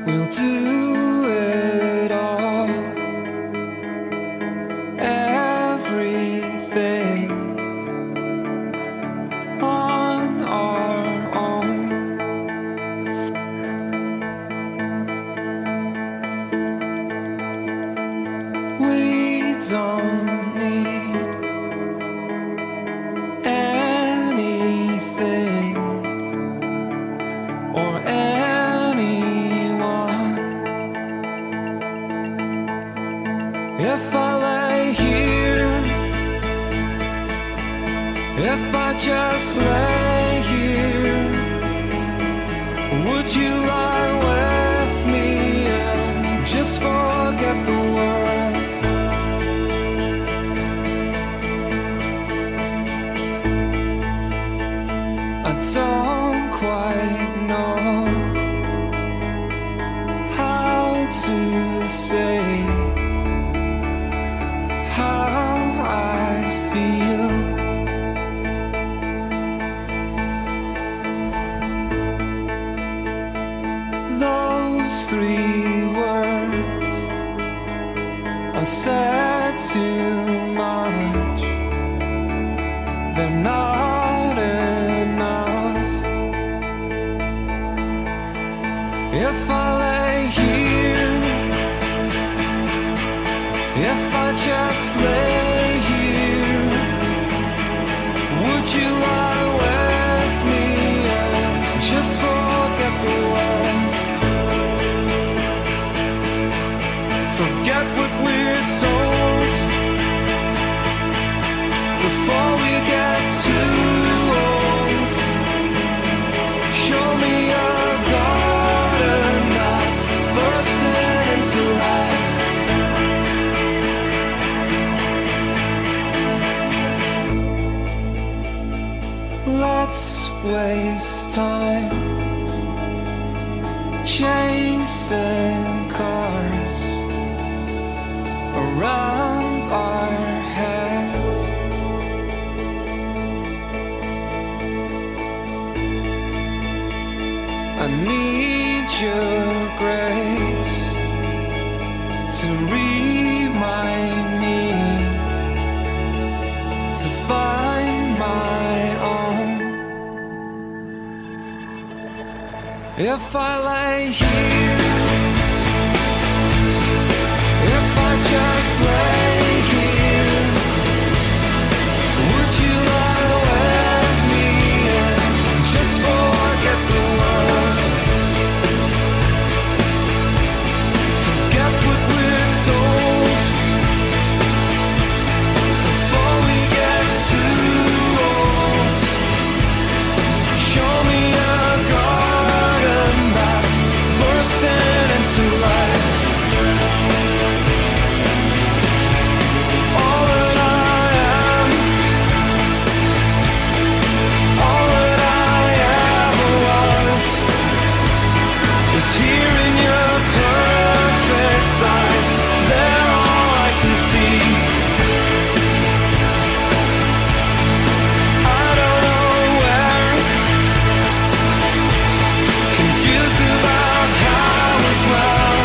We'll do it all, everything on our own. We don't need anything or anyone. If I lay here, if I just lay here, would you lie with me and just forget the world? I don't quite know how to say how I feel. Those three words are said too much. They're not enough. If I lay here, if I just lay here, would you lie with me and just forget the world? Forget what we're told before we get too old. Show me a garden that's bursting into life. Let's waste time chasing cars around our heads. I need your grace to remind me to find my own. If I lay here, if I just lay here, would you lie with me and just forget the world? Forget what we're told before we get too old. Show me a garden that's bursting into life. All that I am, all that I ever was, is here in your perfect eyes. They're all I can see. I don't know where, confused about how as well.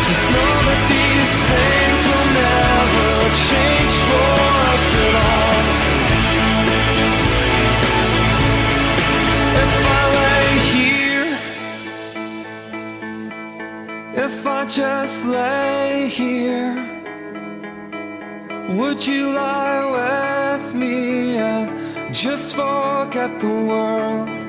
Just know that these things will never change for us at all. If I lay here, if I just lay here, would you lie with me and just forget the world?